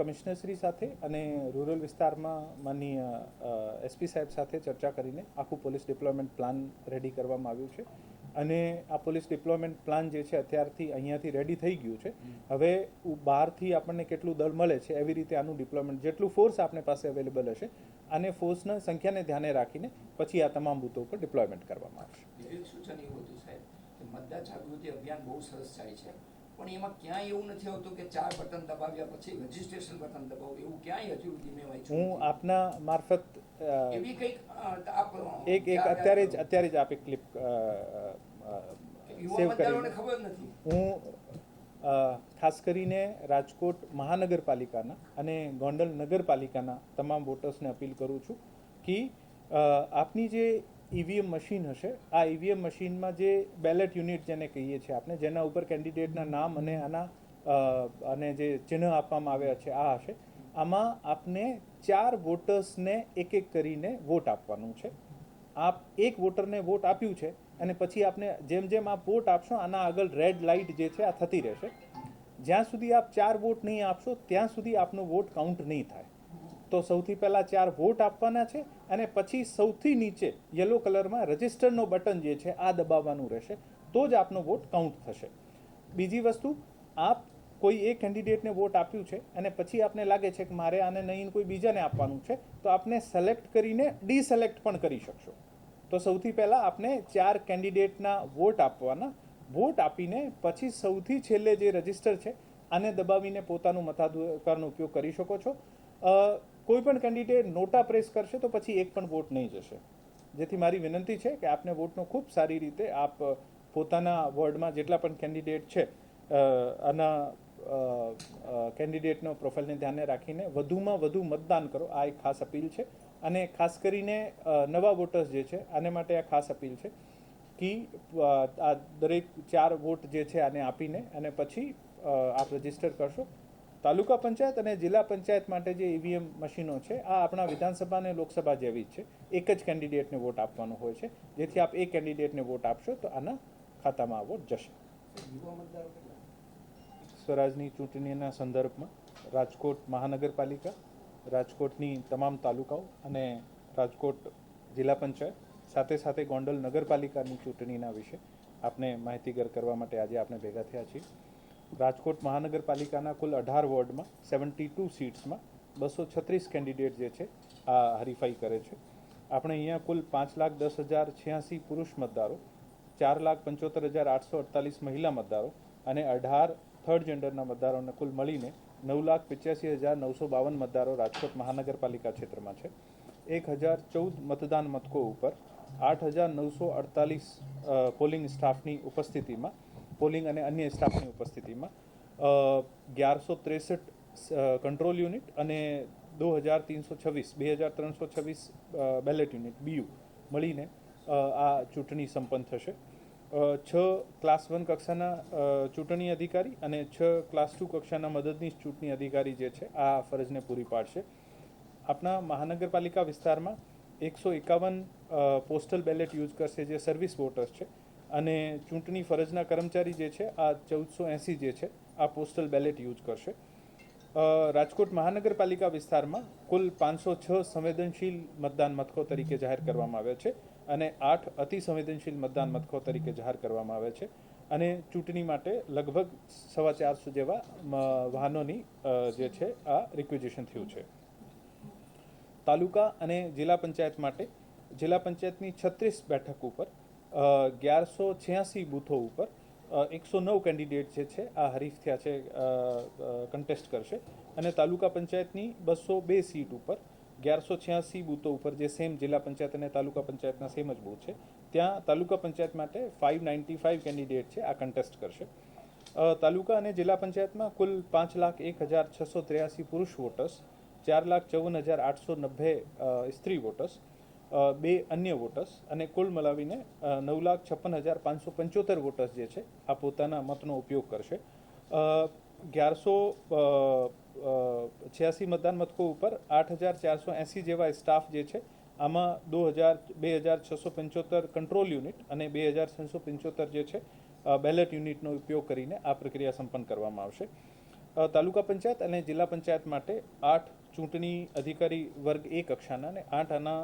કમિશનરશ્રી સાથે અને રૂરલ વિસ્તારમાં માનનીય એસપી સાહેબ સાથે ચર્ચા કરીને આખું પોલીસ ડિપ્લોયમેન્ટ પ્લાન રેડી કરવામાં આવ્યું છે અને આ પોલીસ ડિપ્લોયમેન્ટ પ્લાન જે છે અત્યારથી અહીંયાથી રેડી થઈ ગયું છે. હવે બહારથી આપણને કેટલું દળ મળે છે એવી રીતે આનું ડિપ્લોયમેન્ટ જેટલું ફોર્સ આપણી પાસે અવેલેબલ હશે અને ફોર્સના સંખ્યાને ધ્યાને રાખીને પછી આ તમામ બૂથો ઉપર ડિપ્લોયમેન્ટ કરવામાં આવશે. સૂચન એવું હતું સાહેબ કે મતદાર જાગૃતિ અભિયાન બહુ સરસ જાય છે, પણ એમાં ક્યાંય એવું નથી હોતું કે 4 બટન દબાવ્યા પછી રજીસ્ટ્રેશન બટન દબાવવું, એવું ક્યાંય હજુ સુધી મેં વાંચ્યું. હું આપના મારફત એવી કંઈક એક અત્યારે જ આપ એક ક્લિપ સેવ કરી. ખબર નથી. હું ખાસ કરીને રાજકોટ મહાનગરપાલિકાના અને ગોંડલ નગરપાલિકાના તમામ વોટર્સને અપીલ કરું છું કે આપની જે ઈવીએમ મશીન હશે, આ ઈવીએમ મશીનમાં જે બેલેટ યુનિટ જેને કહીએ છીએ આપણે, જેના ઉપર કેન્ડિડેટના નામ અને અને જે ચિહ્ન આપવામાં આવ્યા છે આ હશે. આમાં આપને 4 વોટર્સને એક કરીને વોટ આપવાનું છે. આપ એક વોટરને વોટ આપ્યું છે અને પછી આપને જેમ જેમ આપ વોટ આપશો આના આગળ રેડ લાઇટ જે છે આ થતી રહેશે. જ્યાં સુધી આપ 4 વોટ નહીં આપશો ત્યાં સુધી આપનો વોટ કાઉન્ટ નહીં થાય. તો સૌથી પહેલાં 4 વોટ આપવાના છે અને પછી સૌથી નીચે યલો કલરમાં રજિસ્ટરનો બટન જે છે આ દબાવવાનું રહેશે, તો જ આપનો વોટ કાઉન્ટ થશે. બીજી વસ્તુ, આપ કોઈ એક કેન્ડિડેટને વોટ આપ્યું છે અને પછી આપને લાગે છે કે મારે આને નહીં કોઈ બીજાને આપવાનું છે, તો આપને સિલેક્ટ કરીને ડિસિલેક્ટ પણ કરી શકશો. તો સૌથી પહેલાં આપને 4 કેન્ડિડેટના વોટ આપવાના, વોટ આપીને પછી સૌથી છેલ્લે જે રજિસ્ટર છે આને દબાવીને પોતાનું મતાધિકારનો ઉપયોગ કરી શકો છો. કોઈ પણ કેન્ડિડેટ નોટા પ્રેસ કરશે તો પછી એક પણ વોટ નહીં જશે. જેથી મારી વિનંતી છે કે આપને વોટનો ખૂબ સારી રીતે આપ પોતાના વોર્ડમાં જેટલા પણ કેન્ડિડેટ છે આના કેન્ડિડેટનો પ્રોફાઇલને ધ્યાને રાખીને વધુમાં વધુ મતદાન કરો, આ એક ખાસ અપીલ છે. અને ખાસ કરીને નવા વોટર્સ જે છે આને માટે આ ખાસ અપીલ છે કે આ દરેક 4 વોટ જે છે આને આપીને અને પછી આપ રજીસ્ટર કરશો. તાલુકા પંચાયત અને જિલ્લા પંચાયત માટે જે ઈવીએમ મશીનો છે આ આપણા વિધાનસભા અને લોકસભા જેવી જ છે. એક જ કેન્ડિડેટને વોટ આપવાનો હોય છે, જેથી આપ એક કેન્ડિડેટને વોટ આપશો તો આના ખાતામાં આ વોટ જશે. સ્વરાજની ચૂંટણીના સંદર્ભમાં રાજકોટ મહાનગરપાલિકા, રાજકોટની તમામ તાલુકાઓ અને રાજકોટ જિલ્લા પંચાયત સાથે સાથે ગોંડલ નગરપાલિકાની ચૂંટણીના વિશે આપને માહિતીગાર કરવા માટે આજે આપણે ભેગા થયા છીએ. રાજકોટ મહાનગરપાલિકાના કુલ 18 વોર્ડમાં 72 સીટ્સમાં 236 કેન્ડિડેટ જે છે આ હરીફાઈ કરે છે. આપણે અહીંયા કુલ 5,10,086 પુરુષ મતદારો, 4,75,848 મહિલા મતદારો અને 18 થર્ડ જેન્ડરના મતદારોને કુલ મળીને 9,85,952 મતદારો રાજકોટ મહાનગરપાલિકા ક્ષેત્રમાં છે. 1,014 મતદાન મથકો ઉપર 8,948 પોલિંગ સ્ટાફની ઉપસ્થિતિમાં, પોલિંગ અને અન્ય સ્ટાફની ઉપસ્થિતિમાં 1163 કંટ્રોલ યુનિટ અને 2,326 બેલેટ યુનિટ BU મળીને આ ચૂંટણી સંપન્ન થશે. 6 ક્લાસ 1 કક્ષાના ચૂંટણી અધિકારી અને 6 ક્લાસ 2 કક્ષાના મદદનીશ ચૂંટણી અધિકારી જે છે આ ફરજને પૂરી પાડશે. આપણા મહાનગરપાલિકા વિસ્તારમાં 151 પોસ્ટલ બેલેટ યુઝ કરશે જે સર્વિસ વોટર્સ છે અને ચૂંટણી ફરજના કર્મચારી જે છે આ 1480 જે છે આ પોસ્ટલ બેલેટ યુઝ કરશે. રાજકોટ મહાનગરપાલિકા વિસ્તારમાં કુલ 506 સંવેદનશીલ મતદાન મથકો તરીકે જાહેર કરવામાં આવ્યા છે અને 8 અતિ સંવેદનશીલ મતદાન મથકો તરીકે જાહેર કરવામાં આવ્યા છે અને ચૂંટણી માટે લગભગ 450 જેવા વાહનોની જે છે આ રિક્વિઝિશન થયું છે. તાલુકા અને જિલ્લા પંચાયત માટે જિલ્લા પંચાયતની 36 બેઠક ઉપર 1186 બૂથો ઉપર 109 કેન્ડિડેટ જે છે આ હરીફ થયા છે, કન્ટેસ્ટ કરશે અને તાલુકા પંચાયતની 202 સીટ ઉપર 1186 બૂથો ઉપર જે સેમ જિલ્લા પંચાયત અને તાલુકા પંચાયતના સેમ જ બૂથ છે ત્યાં તાલુકા પંચાયત માટે 595 કેન્ડિડેટ છે આ કન્ટેસ્ટ કરશે. તાલુકા અને જિલ્લા પંચાયતમાં કુલ 5,01,683 પુરુષ વોટર્સ, 4,54,890 સ્ત્રી વોટર્સ, 2 અન્ય વોટર્સ અને કુલ મળાવીને 9,56,575 વોટર્સ જે છે આ પોતાના મતનો ઉપયોગ કરશે. 1186 મતદાન મથકો ઉપર 8,480 જેવા સ્ટાફ જે છે આમાં 2,675 કંટ્રોલ યુનિટ અને 2,675 જે છે બેલેટ યુનિટનો ઉપયોગ કરીને આ પ્રક્રિયા સંપન્ન કરવામાં આવશે. તાલુકા પંચાયત અને જિલ્લા પંચાયત માટે 8 ચૂંટણી અધિકારી વર્ગ એ કક્ષાના અને 8 આના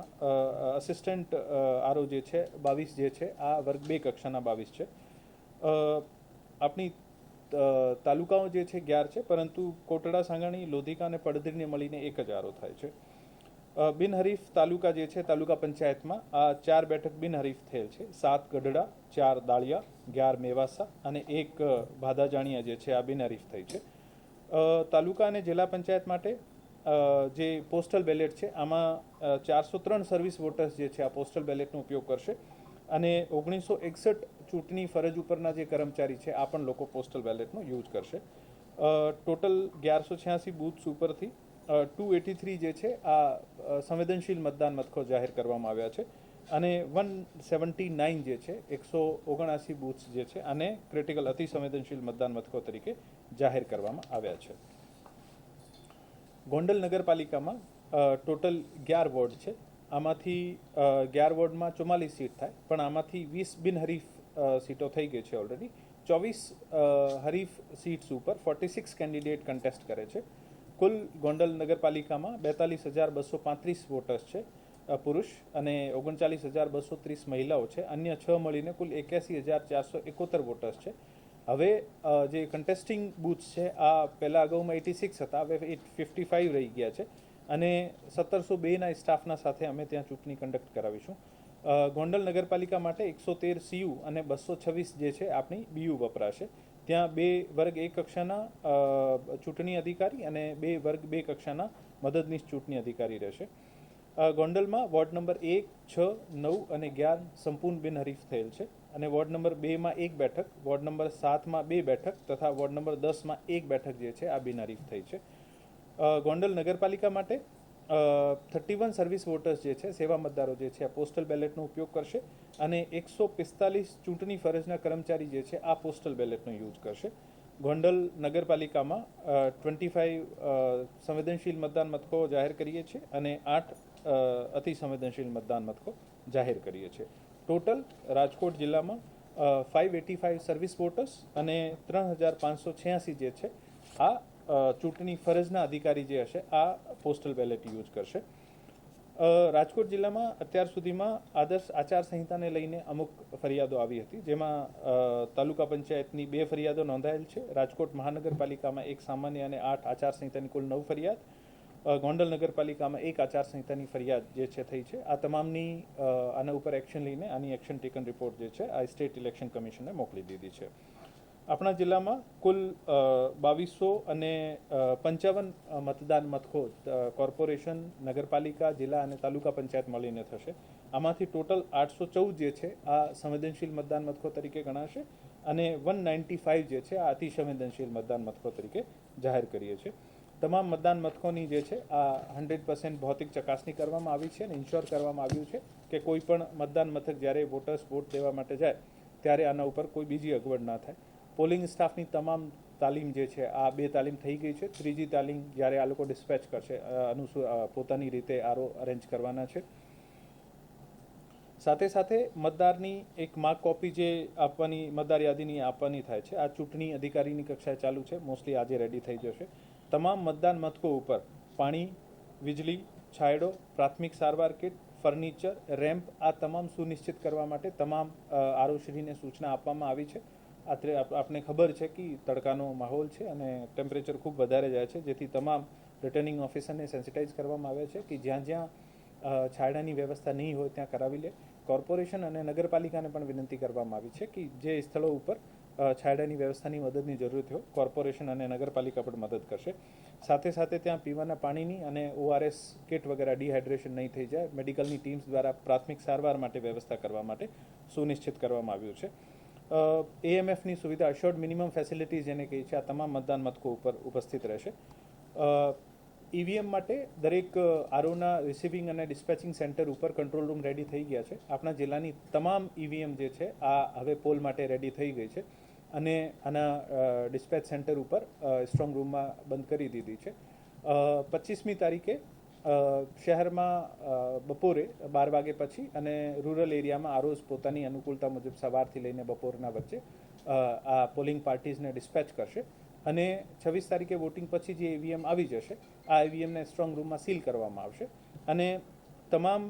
અસિસ્ટન્ટ આરઓ જે છે 22 જે છે આ વર્ગ 2 કક્ષાના 22 છે. આપણી તાલુકાઓ જે છે 11 છે, પરંતુ કોટડા, સાંગાણી, લોધિકા અને પડધરીને મળીને 1 જ આરઓ થાય છે. બિનહરીફ તાલુકા જે છે તાલુકા પંચાયતમાં આ 4 બેઠક બિનહરીફ થયેલ છે. 7 ગઢડા, 4 દાળિયા, 11 મેવાસા અને 1 ભાદાજાણિયા જે છે આ બિનહરીફ થઈ છે. તાલુકા અને જિલ્લા પંચાયત માટે જે પોસ્ટલ બેલેટ છે આમાં 403 સર્વિસ વોટર્સ જે છે આ પોસ્ટલ બેલેટનો ઉપયોગ કરશે અને 1961 ચૂંટણી ફરજ ઉપરના જે કર્મચારી છે આ પણ લોકો પોસ્ટલ બેલેટનો યુઝ કરશે. ટોટલ 1186 બૂથ્સ ઉપરથી 283 જે છે આ સંવેદનશીલ મતદાન મથકો જાહેર કરવામાં આવ્યા છે અને 179 જે છે 179 બૂથ્સ જે છે આને ક્રિટિકલ અતિ સંવેદનશીલ મતદાન મથકો તરીકે જાહેર કરવામાં આવ્યા છે. ગોંડલ નગરપાલિકામાં ટોટલ 11 વોર્ડ છે. આમાંથી 11 વોર્ડમાં 44 સીટ થાય, પણ આમાંથી 20 બિનહરીફ સીટો થઈ ગઈ છે ઓલરેડી. 24 હરીફ સીટ્સ ઉપર 46 કેન્ડિડેટ કન્ટેસ્ટ કરે છે. કુલ ગોંડલ નગરપાલિકામાં 42,235 વોટર્સ છે પુરુષ અને 39,230 મહિલાઓ છે. અન્ય 6 મળીને કુલ 81,471 વોટર્સ છે. હવે જે કન્ટેસ્ટિંગ બૂથ્સ છે આ પહેલાં અગાઉમાં 86 હતા, હવે 55 રહી ગયા છે અને 1702ના સ્ટાફના સાથે અમે ત્યાં ચૂંટણી કન્ડક્ટ કરાવીશું. ગોંડલ નગરપાલિકા માટે 113 સીયુ અને 226 જે છે આપણી બીયુ વપરાશે. ત્યાં 2 વર્ગ 1 કક્ષાના ચૂંટણી અધિકારી અને 2 વર્ગ 2 કક્ષાના મદદનીશ ચૂંટણી અધિકારી રહેશે. ગોંડલમાં વોર્ડ નંબર 1, 6, 9 અને 11 સંપૂર્ણ બિનહરીફ થયેલ છે અને વોર્ડ નંબર 2માં 1 બેઠક, વોર્ડ નંબર 7માં 2 બેઠક તથા વોર્ડ નંબર 10માં 1 બેઠક જે છે આ બિનહરીફ થઈ છે. ગોંડલ નગરપાલિકા માટે 31 સર્વિસ વોટર્સ જે છે સેવા મતદારો જે છે આ પોસ્ટલ બેલેટનો ઉપયોગ કરશે અને 145 ચૂંટણી ફરજના કર્મચારી જે છે આ પોસ્ટલ બેલેટનો યુઝ કરશે. ગોંડલ નગરપાલિકામાં 25 સંવેદનશીલ મતદાન મથકો જાહેર કરીએ છીએ અને 8 અતિ સંવેદનશીલ મતદાન મથકો જાહેર કરીએ છીએ. ટોટલ રાજકોટ જિલ્લામાં 585 સર્વિસ વોટર્સ અને 3,586 જે છે આ ચૂંટણી ફરજના અધિકારી જે હશે આ પોસ્ટલ બેલેટ યુઝ કરશે. રાજકોટ જિલ્લામાં અત્યાર સુધીમાં આદર્શ આચારસંહિતાને લઈને અમુક ફરિયાદો આવી હતી, જેમાં તાલુકા પંચાયતની 2 ફરિયાદો નોંધાયેલ છે. રાજકોટ મહાનગરપાલિકામાં 1 સામાન્ય અને 8 આચારસંહિતાની કુલ 9 ફરિયાદ. ગોંડલ નગરપાલિકામાં 1 આચારસંહિતાની ફરિયાદ જે છે થઈ છે. આ તમામની આના ઉપર એક્શન લઈને આની એક્શન ટેકન રિપોર્ટ જે છે આ સ્ટેટ ઇલેક્શન કમિશનને મોકલી દીધી છે. આપણા જિલ્લામાં કુલ 2255 મતદાન મથકો કોર્પોરેશન, નગરપાલિકા, જિલ્લા અને તાલુકા પંચાયત મળીને થશે. આમાંથી ટોટલ 814 જે છે આ સંવેદનશીલ મતદાન મથકો તરીકે ગણાશે અને 195 જે છે આ અતિ સંવેદનશીલ મતદાન મથકો તરીકે જાહેર કરીએ છીએ. તમામ મતદાન મથકોની જે છે આ 100% ભૌતિક ચકાસણી કરવામાં આવી છે અને ઇન્શ્યોર કરવામાં આવ્યું છે કે કોઈ પણ મતદાન મથક જ્યારે વોટર્સ વોટ દેવા માટે જાય ત્યારે આના ઉપર કોઈ બીજી અગવડ ના થાય. પોલિંગ સ્ટાફની તમામ તાલીમ જે છે આ 2 તાલીમ થઈ ગઈ છે. ત્રીજી તાલીમ જ્યારે આ લોકો ડિસ્પેચ કરશે પોતાની રીતે આરઓ અરેન્જ કરવાના છે. સાથે સાથે મતદારની એક માર્ક કોપી જે આપવાની મતદાર યાદીની આપવાની થાય છે આ ચૂંટણી અધિકારીની કક્ષાએ ચાલુ છે. મોસ્ટલી આજે રેડી થઈ જશે. તમામ મતદાન મથકો ઉપર પાણી, વીજળી, છાંયડો, પ્રાથમિક સારવાર કિટ, ફર્નિચર, રેમ્પ આ તમામ સુનિશ્ચિત કરવા માટે તમામ આરઓશ્રીને સૂચના આપવામાં આવી છે. આપને ખબર છે કે તડકાનો માહોલ છે અને ટેમ્પરેચર ખૂબ વધારે જાય છે, જેથી તમામ રિટર્નિંગ ઓફિસરને સેન્સિટાઇઝ કરવામાં આવે છે કે જ્યાં જ્યાં છાંયડાની વ્યવસ્થા નહીં હોય ત્યાં કરાવી લે. કોર્પોરેશન અને નગરપાલિકાને પણ વિનંતી કરવામાં આવી છે કે જે સ્થળો ઉપર છાંયડાની વ્યવસ્થાની મદદની જરૂરત હોય કોર્પોરેશન અને નગરપાલિકા પણ મદદ કરશે. સાથે સાથે ત્યાં પીવાના પાણીની અને ORS કિટ વગેરે ડિહાઇડ્રેશન નહીં થઈ જાય મેડિકલની ટીમ્સ દ્વારા પ્રાથમિક સારવાર માટે વ્યવસ્થા કરવા માટે સુનિશ્ચિત કરવામાં આવ્યું છે. AMFની સુવિધા અશ્યોર્ડ મિનિમમ ફેસિલિટીઝ જેને કહી છે આ તમામ મતદાન મથકો ઉપર ઉપસ્થિત રહેશે. EVM માટે દરેક આરઓના રિસીવિંગ અને ડિસ્પેચિંગ સેન્ટર ઉપર કંટ્રોલ રૂમ રેડી થઈ ગયા છે. આપણા જિલ્લાની તમામ EVM જે છે આ હવે પોલ માટે રેડી થઈ ગઈ છે અને આના ડિસ્પેચ સેન્ટર ઉપર સ્ટ્રોંગ રૂમમાં બંધ કરી દીધી છે. 25મી તારીખે શહેરમાં બપોરે 12 વાગે પછી અને રૂરલ એરિયામાં આરઓઝ પોતાની અનુકૂળતા મુજબ સવારથી લઈને બપોરના વચ્ચે આ પોલિંગ પાર્ટીઝને ડિસ્પેચ કરશે. અને 26 તારીખે વોટિંગ પછી જે ઈવીએમ આવી જશે આ ઈવીએમને સ્ટ્રોંગ રૂમમાં સીલ કરવામાં આવશે અને તમામ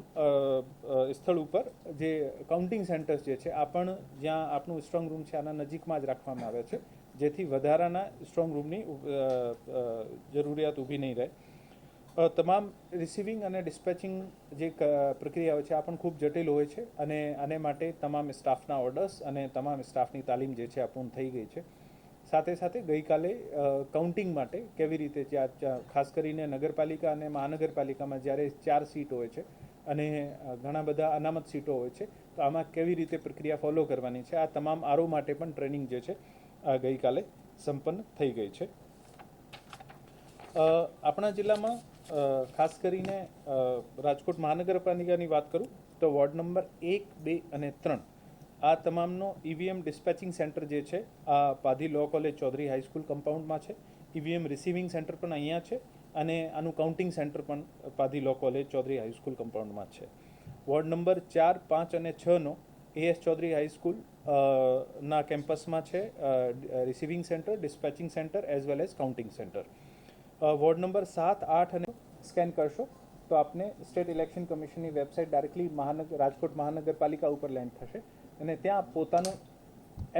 સ્થળ ઉપર જે કાઉન્ટિંગ સેન્ટર્સ જે છે આ પણ જ્યાં આપણું સ્ટ્રોંગ રૂમ છે આના નજીકમાં જ રાખવામાં આવે છે જેથી વધારાના સ્ટ્રોંગ રૂમની જરૂરિયાત ઊભી નહીં રહે. તમામ રિસીવિંગ અને ડિસ્પેચિંગ જે પ્રક્રિયાઓ છે આ પણ ખૂબ જટિલ હોય છે અને આને માટે તમામ સ્ટાફના ઓર્ડર્સ અને તમામ સ્ટાફની તાલીમ જે છે આ પૂર્ણ થઈ ગઈ છે. સાથે સાથે ગઈકાલે કાઉન્ટિંગ માટે કેવી રીતે ખાસ કરીને નગરપાલિકા અને મહાનગરપાલિકામાં જ્યારે 4 સીટ હોય છે અને ઘણા બધા અનામત સીટો હોય છે તો આમાં કેવી રીતે પ્રક્રિયા ફોલો કરવાની છે આ તમામ આરઓ માટે પણ ટ્રેનિંગ જે છે ગઈકાલે સંપન્ન થઈ ગઈ છે. આપણા જિલ્લામાં ખાસ કરીને રાજકોટ મહાનગરપાલિકાની વાત કરું તો વોર્ડ નંબર 1, 2 અને 3 આ તમામનો ઈવીએમ ડિસ્પેચિંગ સેન્ટર જે છે આ Padhi law college Chaudhary high school કમ્પાઉન્ડમાં છે. ઈવીએમ રિસીવિંગ સેન્ટર પણ અહીંયા છે અને આનું કાઉન્ટિંગ સેન્ટર પણ Padhi law college Chaudhary high school કમ્પાઉન્ડમાં છે. વોર્ડ નંબર 4, 5 અને 6નો એએસ ચૌધરી હાઈસ્કૂલ ના કેમ્પસમાં છે receiving centre, dispatching centre as well as counting centre. Ward number 7, 8 અને સ્કેન કરશો તો આપને સ્ટેટ ઇલેક્શન કમિશનની વેબસાઇટ ડાયરેક્ટલી રાજકોટ મહાનગરપાલિકા ઉપર લેન્ડ થશે અને ત્યાં પોતાનું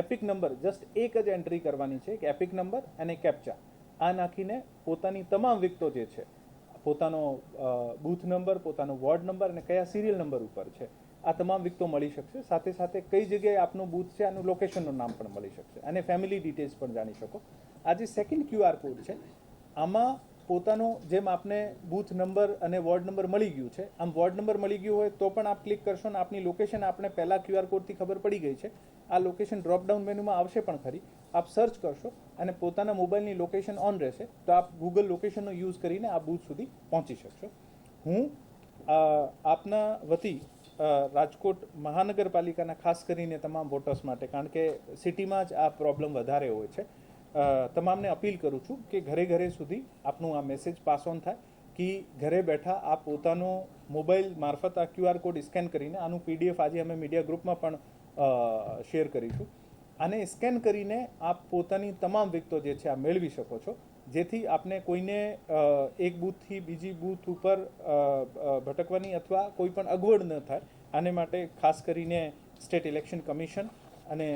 એપિક નંબર જસ્ટ એક જ એન્ટ્રી કરવાની છે કે એપિક નંબર અને કેપ્ચા આ નાખીને પોતાની તમામ વિગતો જે છે પોતાનો બૂથ નંબર, પોતાનો વોર્ડ નંબર અને કયા સિરિયલ નંબર ઉપર છે આ તમામ વિગતો મળી શકશે. સાથે સાથે કઈ જગ્યાએ આપનું બૂથ છે આનું લોકેશનનું નામ પણ મળી શકશે અને ફેમિલી ડિટેલ્સ પણ જાણી શકો. આ જે સેકન્ડ QR કોડ છે આમાં પોતાનો જેમ આપને બૂથ નંબર અને વોર્ડ નંબર મળી ગયું છે આમ વોર્ડ નંબર મળી ગયું હોય તો પણ આપ ક્લિક કરશો ને આપની લોકેશન આપણે પહેલા QR કોડથી ખબર પડી ગઈ છે આ લોકેશન ડ્રોપડાઉન મેનુમાં આવશે પણ ખરી. આપ સર્ચ કરશો અને પોતાના મોબાઈલની લોકેશન ઓન રહેશે તો આપ ગૂગલ લોકેશનનો યુઝ કરીને આ બૂથ સુધી પહોંચી શકશો. હું આપના વતી રાજકોટ મહાનગરપાલિકાના ખાસ કરીને તમામ વોટર્સ માટે કારણ કે સિટીમાં જ આ પ્રોબ્લેમ વધારે હોય છે તમામને અપીલ કરું છું કે ઘરે ઘરે સુધી આપનું આ મેસેજ પાસ ઓન થાય કે ઘરે બેઠા આપ પોતાનો મોબાઈલ મારફત આ QR કોડ સ્કેન કરીને આનું PDF આજે અમે મીડિયા ગ્રુપમાં પણ શેર કરીશું. આને સ્કેન કરીને આપ પોતાની તમામ વિગતો જે છે આ મેળવી શકો છો જેથી આપને કોઈને એક બૂથથી બીજી બૂથ ઉપર ભટકવાની અથવા કોઈ પણ અગવડ ન થાય. આને માટે ખાસ કરીને સ્ટેટ ઇલેક્શન કમિશન અને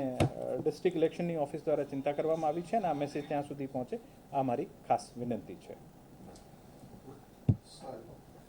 ડિસ્ટ્રિક્ટ ઇલેક્શનની ઓફિસ દ્વારા ચિંતા કરવામાં આવી છે અને આ મેસેજ ત્યાં સુધી પહોંચે આ મારી ખાસ વિનંતી છે.